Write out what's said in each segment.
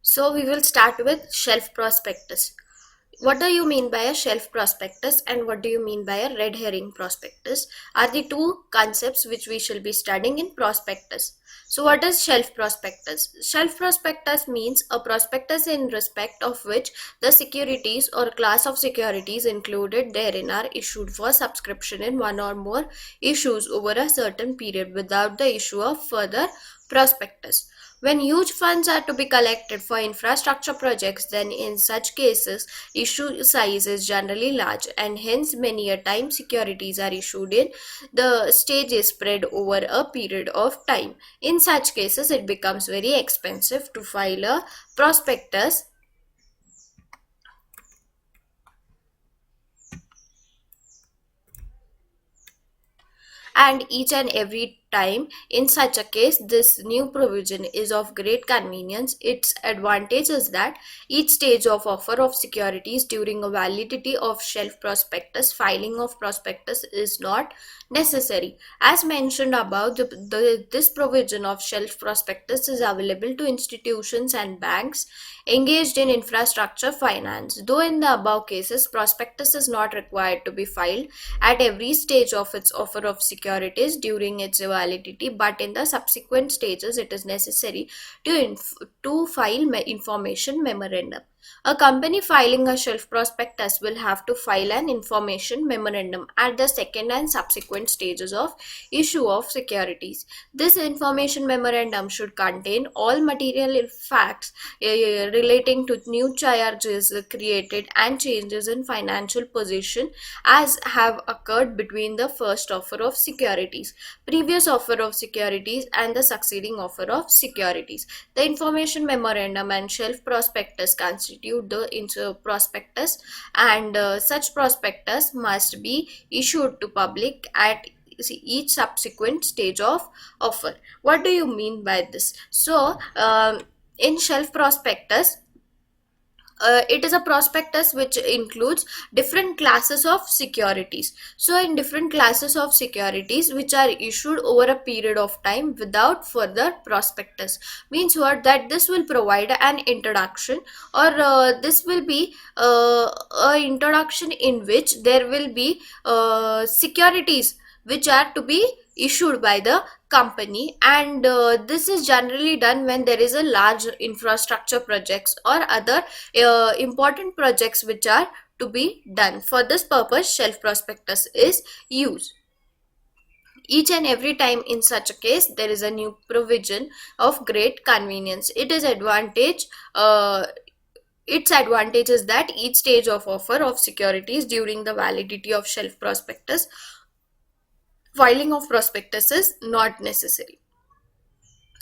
So we will start with shelf prospectus. What do you mean by a shelf prospectus and what do you mean by a red herring prospectus are the two concepts which we shall be studying in prospectus. So what is shelf prospectus? Shelf prospectus means a prospectus in respect of which the securities or class of securities included therein are issued for subscription in one or more issues over a certain period without the issue of further prospectus. When huge funds are to be collected for infrastructure projects, then in such cases, issue size is generally large and hence many a time securities are issued in the stage is spread over a period of time. In such cases, it becomes very expensive to file a prospectus, and each and every time in such a case this new provision is of great convenience. Its advantage is that each stage of offer of securities during a validity of shelf prospectus filing of prospectus is not necessary. As mentioned above, this provision of shelf prospectus is available to institutions and banks engaged in infrastructure finance. Though in the above cases prospectus is not required to be filed at every stage of its offer of securities during its validity, but in the subsequent stages it is necessary to file information memorandum. A company filing a shelf prospectus will have to file an information memorandum at the second and subsequent stages of issue of securities. This information memorandum should contain all material facts relating to new charges created and changes in financial position as have occurred between the first offer of securities, previous offer of securities, and the succeeding offer of securities. The information memorandum and shelf prospectus constitute the prospectus, and such prospectus must be issued to public at each subsequent stage of offer. What do you mean by this? So, in shelf prospectus, it is a prospectus which includes different classes of securities. So in different classes of securities which are issued over a period of time without further prospectus means what, that this will provide an introduction, or this will be a introduction in which there will be securities which are to be issued by the company, and this is generally done when there is a large infrastructure projects or other important projects which are to be done. For this purpose shelf prospectus is used. Each and every time in such a case there is a new provision of great convenience. Its advantage is that each stage of offer of securities during the validity of shelf prospectus filing of prospectus is not necessary.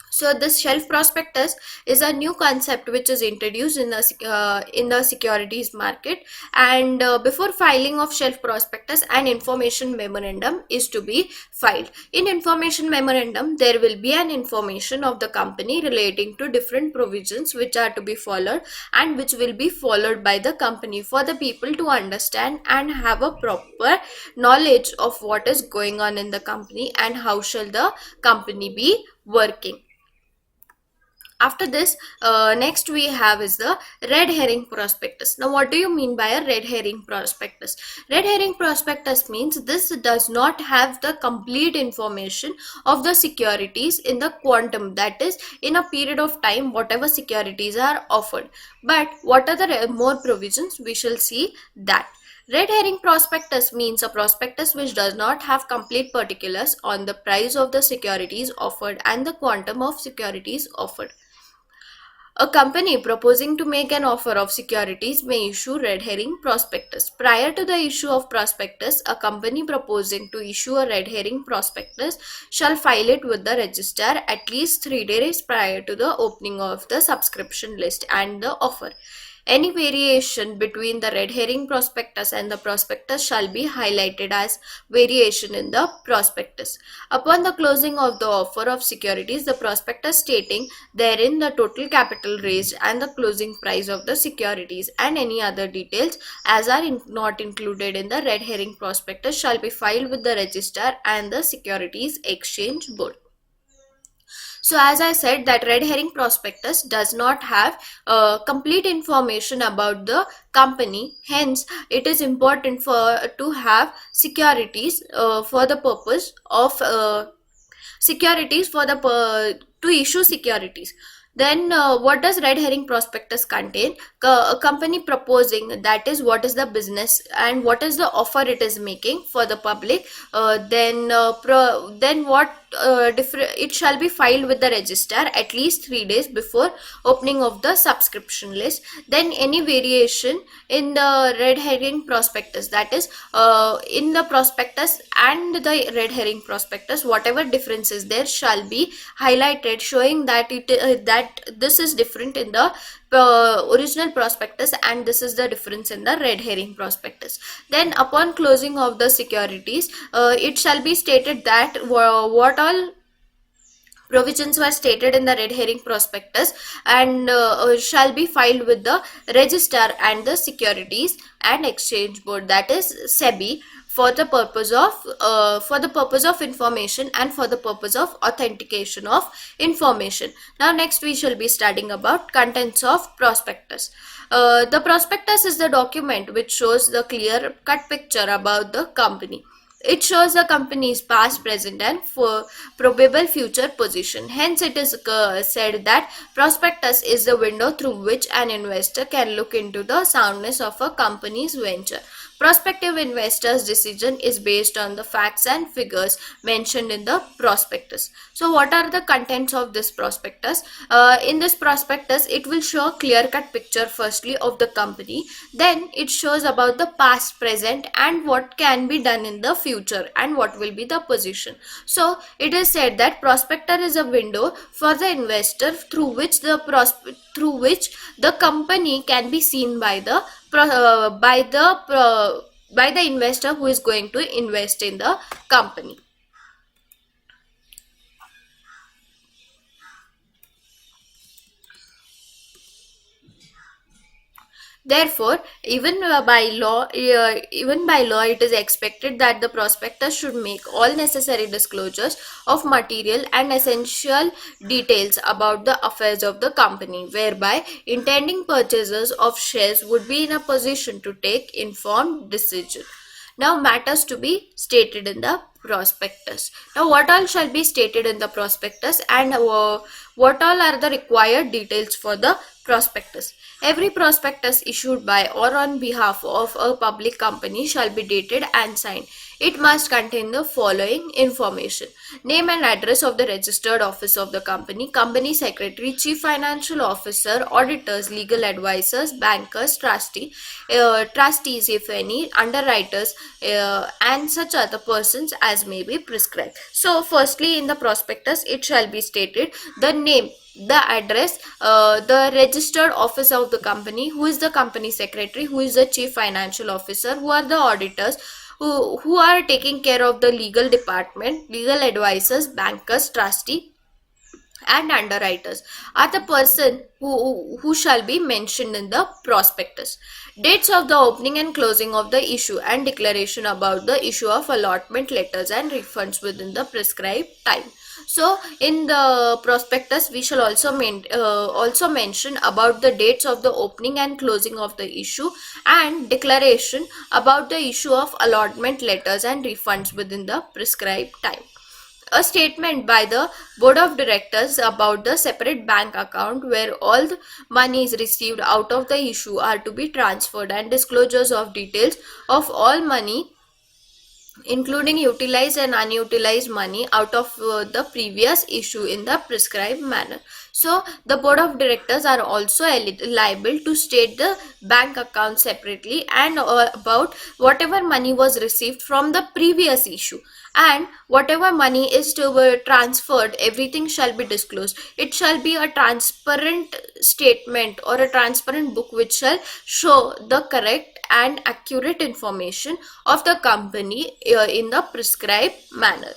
So this shelf prospectus is a new concept which is introduced in the securities market, and before filing of shelf prospectus an information memorandum is to be filed. In information memorandum there will be an information of the company relating to different provisions which are to be followed and which will be followed by the company for the people to understand and have a proper knowledge of what is going on in the company and how shall the company be working. After this, next we have is the red herring prospectus. Now what do you mean by a red herring prospectus? Red herring prospectus means this does not have the complete information of the securities in the quantum, that is in a period of time whatever securities are offered. But what are the more provisions? We shall see that. Red herring prospectus means a prospectus which does not have complete particulars on the price of the securities offered and the quantum of securities offered. A company proposing to make an offer of securities may issue red herring prospectus. Prior to the issue of prospectus, a company proposing to issue a red herring prospectus shall file it with the register at least 3 days prior to the opening of the subscription list and the offer. Any variation between the red herring prospectus and the prospectus shall be highlighted as variation in the prospectus. Upon the closing of the offer of securities, the prospectus stating therein the total capital raised and the closing price of the securities and any other details as are not included in the red herring prospectus shall be filed with the register and the Securities Exchange Board. So as I said, that red herring prospectus does not have complete information about the company. Hence, it is important for to have securities for the purpose of securities for the to issue securities. Then what does red herring prospectus contain? A company proposing, that is what is the business and what is the offer it is making for the public. Then what it shall be filed with the register at least 3 days before opening of the subscription list. Then any variation in the red herring prospectus, that is in the prospectus and the red herring prospectus, whatever differences there shall be highlighted, showing that that this is different in the original prospectus and this is the difference in the red herring prospectus. Then upon closing of the securities, it shall be stated that what all provisions were stated in the red herring prospectus and shall be filed with the register and the securities and exchange board, that is SEBI, for the purpose of information and for the purpose of authentication of information. Now next we shall be studying about contents of prospectus. The prospectus is the document which shows the clear cut picture about the company. It shows the company's past, present, and for probable future position. Hence, it is said that prospectus is the window through which an investor can look into the soundness of a company's venture. Prospective investors' decision is based on the facts and figures mentioned in the prospectus. So, what are the contents of this prospectus? In this prospectus, it will show a clear-cut picture firstly of the company. Then, it shows about the past, present, and what can be done in the future and what will be the position. So, it is said that prospectus is a window for the investor through which the company can be seen by the by the investor who is going to invest in the company. Therefore, even by law, it is expected that the prospectus should make all necessary disclosures of material and essential details about the affairs of the company, whereby intending purchasers of shares would be in a position to take informed decision. Now, matters to be stated in the prospectus. Now, what all shall be stated in the prospectus and what all are the required details for the prospectus? Every prospectus issued by or on behalf of a public company shall be dated and signed. It must contain the following information: name and address of the registered office of the company, company secretary, chief financial officer, auditors, legal advisors, bankers, trustees if any, underwriters, and such other persons as may be prescribed. So, firstly, in the prospectus, it shall be stated the name, the address, the registered office of the company, who is the company secretary, who is the chief financial officer, who are the auditors, who are taking care of the legal department, legal advisors, bankers, trustee, and underwriters are the person who shall be mentioned in the prospectus. Dates of the opening and closing of the issue and declaration about the issue of allotment letters and refunds within the prescribed time. So, in the prospectus, we shall also mention about the dates of the opening and closing of the issue and declaration about the issue of allotment letters and refunds within the prescribed time. A statement by the board of directors about the separate bank account where all the monies received out of the issue are to be transferred, and disclosures of details of all money including utilized and unutilized money out of the previous issue in the prescribed manner. So, the board of directors are also liable to state the bank account separately and about whatever money was received from the previous issue, and whatever money is to be transferred, everything shall be disclosed. It shall be a transparent statement or a transparent book which shall show the correct and accurate information of the company in the prescribed manner.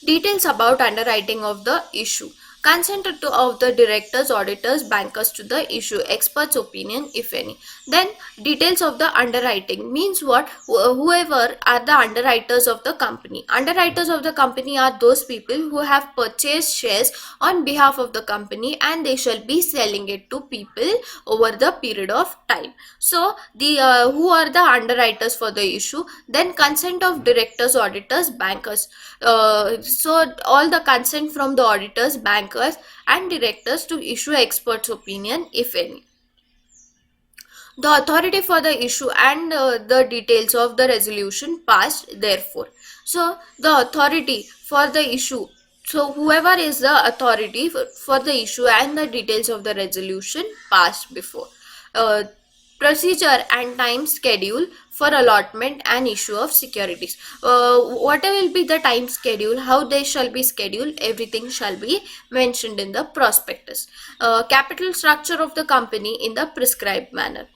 Details about underwriting of the issue. Of the directors, auditors, bankers to the issue, experts' opinion, if any. Then details of the underwriting means what? Whoever are the underwriters of the company. Underwriters of the company are those people who have purchased shares on behalf of the company, and they shall be selling it to people over the period of time. So the who are the underwriters for the issue? Then consent of directors, auditors, bankers. So all the consent from the auditors, bankers and directors to issue experts opinion, if any. The authority for the issue and the details of the resolution passed, therefore. So the authority for the issue, so whoever is the authority for the issue and the details of the resolution passed before. uh, Procedure and time schedule for allotment and issue of securities. What will be the time schedule, how they shall be scheduled, everything shall be mentioned in the prospectus. Capital structure of the company in the prescribed manner.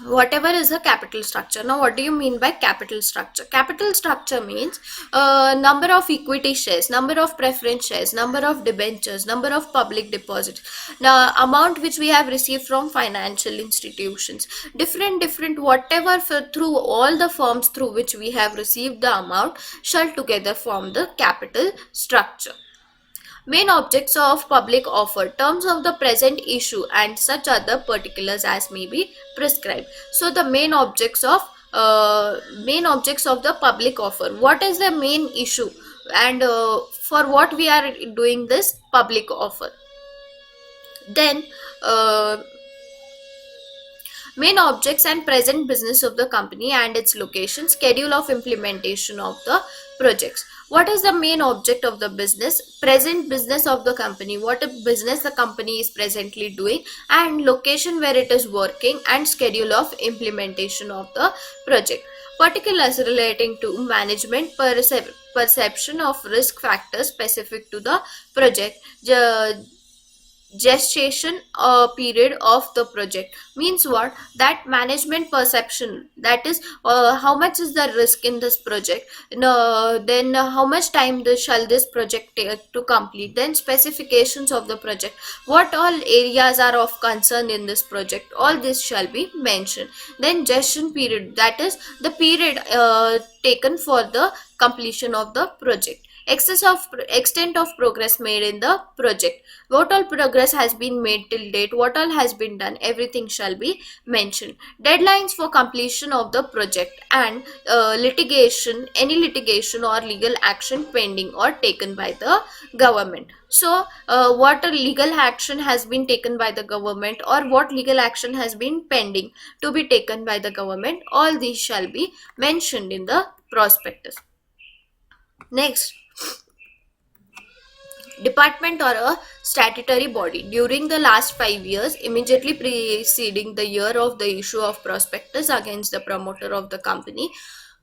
Whatever is the capital structure. Now what do you mean by capital structure? Capital structure means number of equity shares, number of preference shares, number of debentures, number of public deposits, now amount which we have received from financial institutions, different whatever through all the firms through which we have received the amount shall together form the capital structure. Main objects of public offer, terms of the present issue and such other particulars as may be prescribed. So the main objects of the public offer. What is the main issue, and for what we are doing this public offer? Then main objects and present business of the company and its location, schedule of implementation of the projects. What is the main object of the business, present business of the company, what business the company is presently doing, and location where it is working, and schedule of implementation of the project. Particulars relating to management perception of risk factors specific to the project. Gestation period of the project means what? That management perception, that is how much is the risk in this project, then how much time shall this project take to complete, then specifications of the project, what all areas are of concern in this project, all this shall be mentioned. Then gestation period, that is the period taken for the completion of the project. Extent of progress made in the project, what all progress has been made till date, what all has been done, everything shall be mentioned. Deadlines for completion of the project, and any litigation or legal action pending or taken by the government. So what a legal action has been taken by the government, or what legal action has been pending to be taken by the government, all these shall be mentioned in the prospectus. Next, department or a statutory body. During the last 5 years immediately preceding the year of the issue of prospectus against the promoter of the company,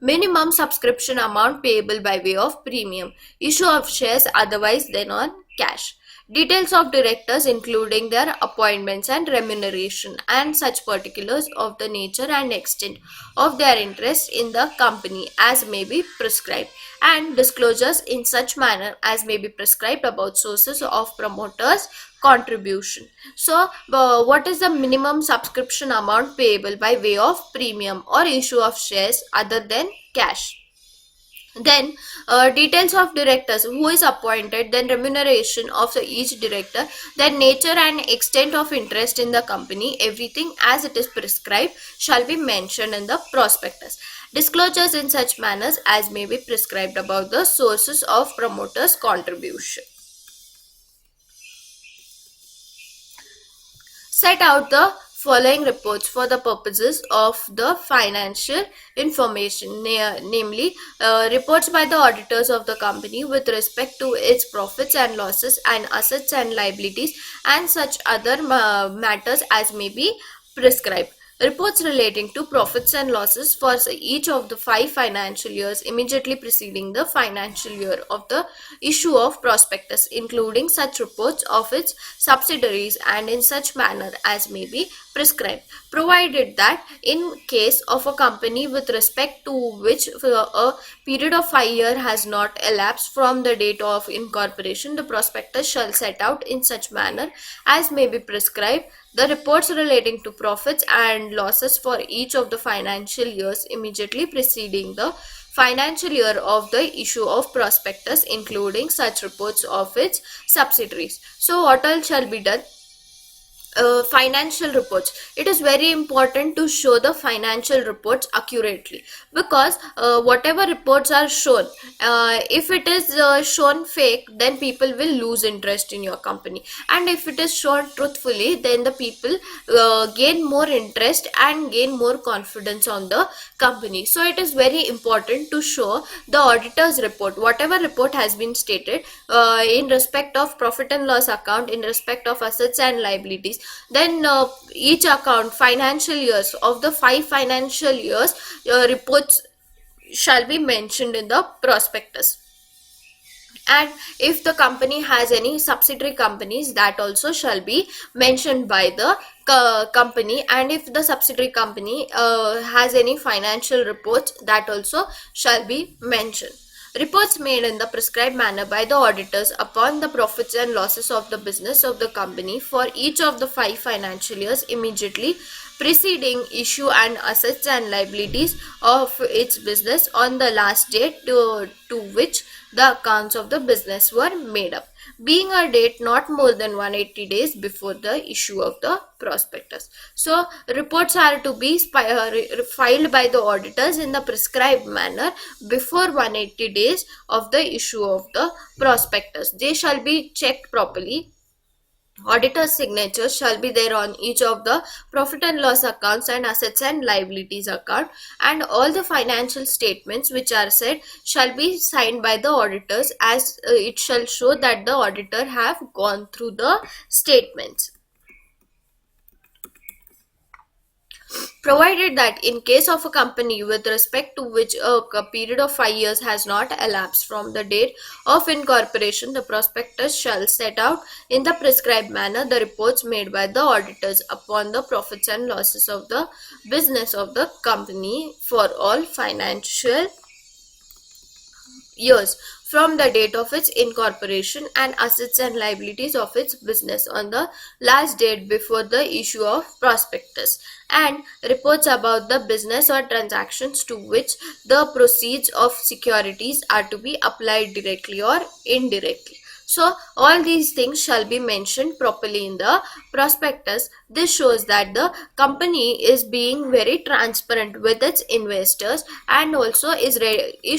minimum subscription amount payable by way of premium, issue of shares otherwise than on cash, details of directors including their appointments and remuneration, and such particulars of the nature and extent of their interest in the company as may be prescribed, and disclosures in such manner as may be prescribed about sources of promoters contribution. So what is the minimum subscription amount payable by way of premium or issue of shares other than cash? Then details of directors, who is appointed, then remuneration of each director, then nature and extent of interest in the company, everything as it is prescribed shall be mentioned in the prospectus. Disclosures in such manners as may be prescribed about the sources of promoters contribution. Set out the following reports for the purposes of the financial information, namely reports by the auditors of the company with respect to its profits and losses and assets and liabilities and such other matters as may be prescribed. Reports relating to profits and losses for each of the 5 financial years immediately preceding the financial year of the issue of prospectus, including such reports of its subsidiaries and in such manner as may be prescribed, provided that in case of a company with respect to which a period of 5 years has not elapsed from the date of incorporation, the prospectus shall set out in such manner as may be prescribed the reports relating to profits and losses for each of the financial years immediately preceding the financial year of the issue of prospectus, including such reports of its subsidiaries. So, what all shall be done? Financial reports. It is very important to show the financial reports accurately, because whatever reports are shown, if it is shown fake, then people will lose interest in your company, and if it is shown truthfully, then the people gain more interest and gain more confidence on the company. So it is very important to show the auditor's report, whatever report has been stated in respect of profit and loss account, in respect of assets and liabilities. Then each account financial years of the 5 financial years reports shall be mentioned in the prospectus. And if the company has any subsidiary companies, that also shall be mentioned by the company. And if the subsidiary company has any financial reports, that also shall be mentioned. Reports made in the prescribed manner by the auditors upon the profits and losses of the business of the company for each of the 5 financial years immediately preceding issue and assets and liabilities of its business on the last date to which the accounts of the business were made up, being a date not more than 180 days before the issue of the prospectus. So reports are to be filed by the auditors in the prescribed manner before 180 days of the issue of the prospectus. They shall be checked properly. Auditor's signature shall be there on each of the profit and loss accounts and assets and liabilities account, and all the financial statements which are said shall be signed by the auditors, as it shall show that the auditor have gone through the statements. Provided that in case of a company with respect to which a period of 5 years has not elapsed from the date of incorporation, the prospectus shall set out in the prescribed manner the reports made by the auditors upon the profits and losses of the business of the company for all financial years from the date of its incorporation, and assets and liabilities of its business on the last date before the issue of prospectus, and reports about the business or transactions to which the proceeds of securities are to be applied directly or indirectly. So all these things shall be mentioned properly in the prospectus. This shows that the company is being very transparent with its investors, and also is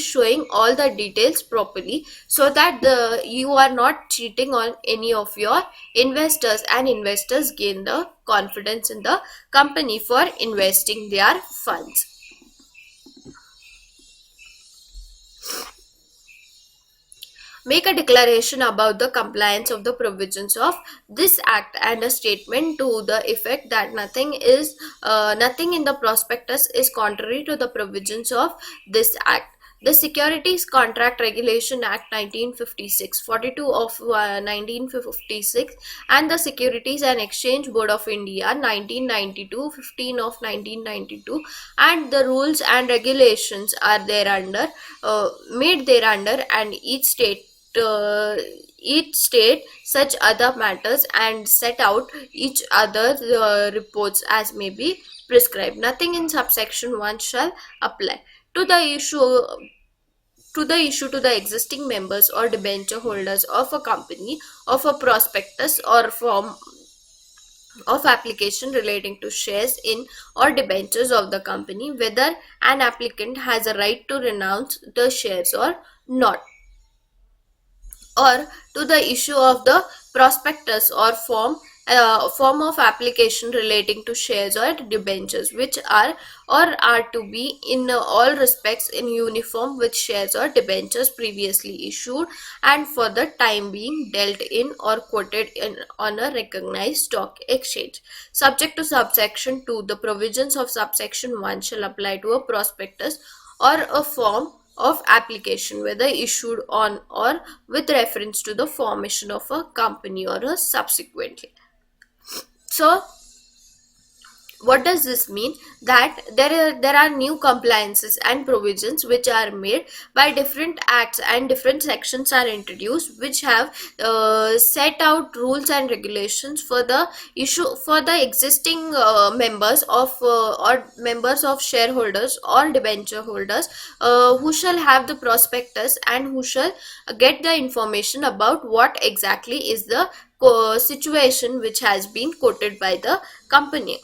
showing all the details properly, so that you are not cheating on any of your investors, and investors gain the confidence in the company for investing their funds. Make a declaration about the compliance of the provisions of this act, and a statement to the effect that nothing in the prospectus is contrary to the provisions of this act. The Securities Contract Regulation Act 1956, 42 of 1956, and the Securities and Exchange Board of India 1992, 15 of 1992, and the rules and regulations are thereunder made thereunder, and uh, each state such other matters and set out each other reports as may be prescribed. Nothing in subsection 1 shall apply to the issue to the existing members or debenture holders of a company of a prospectus or form of application relating to shares in or debentures of the company, whether an applicant has a right to renounce the shares or not, or to the issue of the prospectus or form form of application relating to shares or debentures, which are or are to be in all respects in uniform with shares or debentures previously issued and for the time being dealt in or quoted in on a recognized stock exchange. Subject to subsection 2, the provisions of subsection 1 shall apply to a prospectus or a form of application whether issued on or with reference to the formation of a company or a subsequently. So what does this mean? That there are new compliances and provisions which are made by different acts, and different sections are introduced which have set out rules and regulations for the issue for the existing members of or members of shareholders or debenture holders who shall have the prospectus and who shall get the information about what exactly is the situation which has been quoted by the company.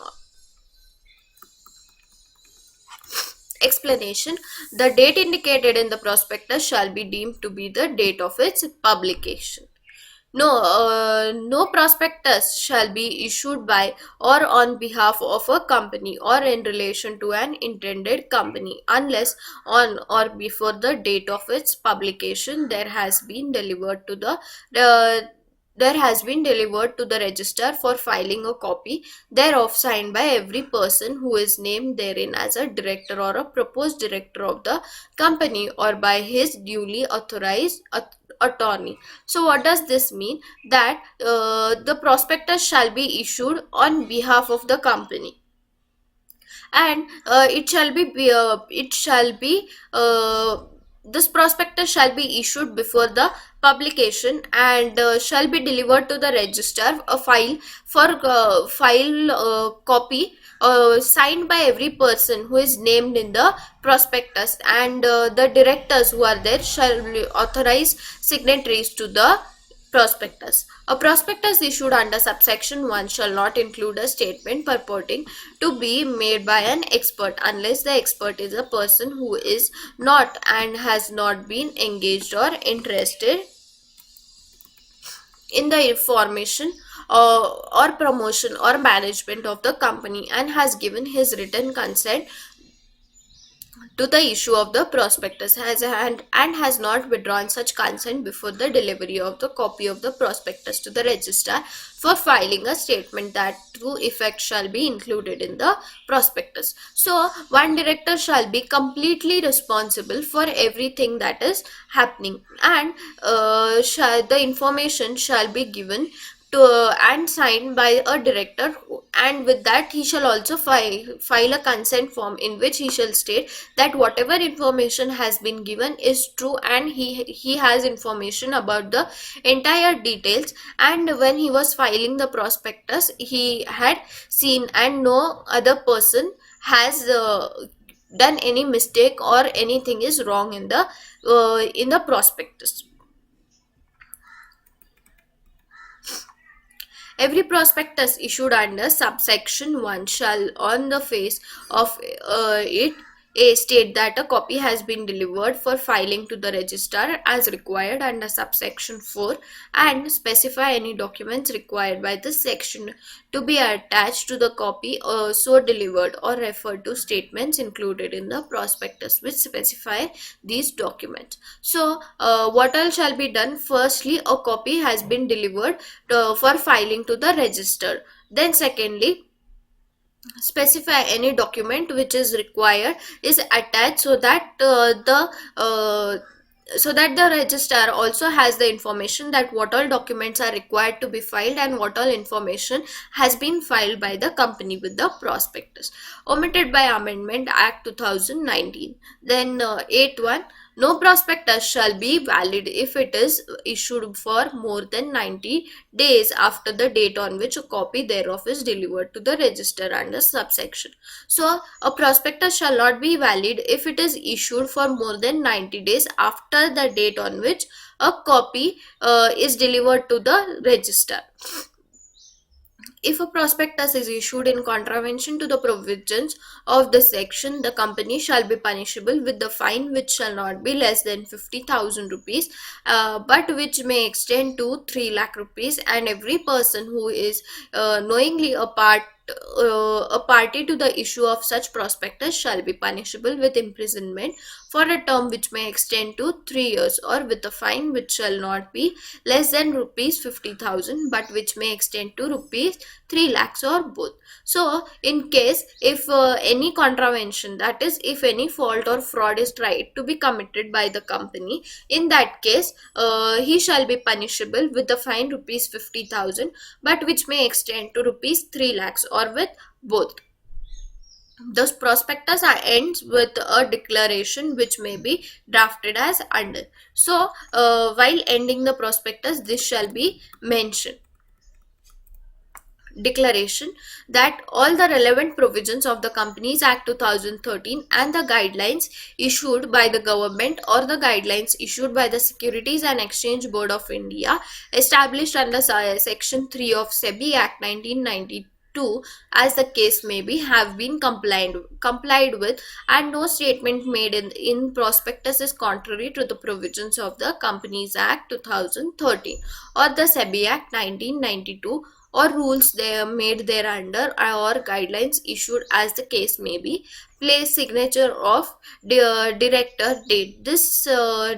Explanation: the date indicated in the prospectus shall be deemed to be the date of its publication. No prospectus shall be issued by or on behalf of a company or in relation to an intended company unless on or before the date of its publication uh, there has been delivered to the register for filing a copy thereof signed by every person who is named therein as a director or a proposed director of the company or by his duly authorized attorney. So what does this mean? That the prospectus shall be issued on behalf of the company, and it shall be this prospectus shall be issued before the publication and shall be delivered to the register a file copy signed by every person who is named in the prospectus, and the directors who are there shall authorize signatories to the prospectus. A prospectus issued under subsection 1 shall not include a statement purporting to be made by an expert unless the expert is a person who is not and has not been engaged or interested in the information or promotion or management of the company and has given his written consent to the issue of the prospectus and has not withdrawn such consent before the delivery of the copy of the prospectus to the registrar for filing a statement that to effect shall be included in the prospectus. So one director shall be completely responsible for everything that is happening, and the information shall be given to and signed by a director, and with that he shall also file a consent form in which he shall state that whatever information has been given is true and he has information about the entire details, and when he was filing the prospectus he had seen and no other person has done any mistake or anything is wrong in the prospectus. Every prospectus issued under subsection 1 shall, on the face of it, state that a copy has been delivered for filing to the registrar as required under subsection 4 and specify any documents required by this section to be attached to the copy so delivered or refer to statements included in the prospectus which specify these documents. So, what all shall be done? Firstly, a copy has been delivered for filing to the register. Then, secondly, specify any document which is required is attached so that the registrar also has the information that what all documents are required to be filed and what all information has been filed by the company with the prospectus. Omitted by Amendment Act 2019. Then 8.1, no prospectus shall be valid if it is issued for more than 90 days after the date on which a copy thereof is delivered to the register under subsection. So, a prospectus shall not be valid if it is issued for more than 90 days after the date on which a copy is delivered to the register. If a prospectus is issued in contravention to the provisions of this section, the company shall be punishable with the fine which shall not be less than 50,000 rupees, but which may extend to 3 lakh rupees, and every person who is knowingly a party to the issue of such prospectus shall be punishable with imprisonment for a term which may extend to 3 years, or with a fine which shall not be less than rupees 50,000 but which may extend to rupees 3 lakhs, or both. So in case if any contravention, that is if any fault or fraud is tried to be committed by the company, in that case he shall be punishable with the fine rupees 50,000 but which may extend to rupees 3 lakhs, or with both. The prospectus ends with a declaration which may be drafted as under. So while ending the prospectus, this shall be mentioned: declaration that all the relevant provisions of the Companies Act 2013 and the guidelines issued by the government or the guidelines issued by the Securities and Exchange Board of India established under section 3 of SEBI Act 1992, as the case may be, have been complied with, and no statement made in prospectus is contrary to the provisions of the Companies Act 2013 or the SEBI Act 1992, or rules they are made thereunder, or guidelines issued as the case may be. Place signature of the director date. This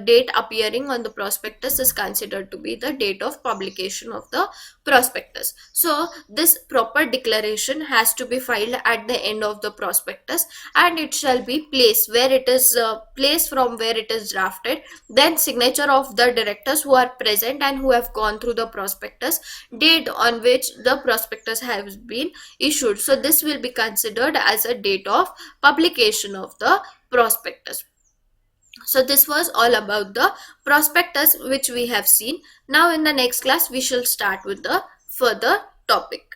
date appearing on the prospectus is considered to be the date of publication of the prospectus. So this proper declaration has to be filed at the end of the prospectus, and it shall be placed where it is placed from where it is drafted, then signature of the directors who are present and who have gone through the prospectus, date on which the prospectus has been issued. So this will be considered as a date of publication of the prospectus. So this was all about the prospectus which we have seen. Now in the next class we shall start with the further topic.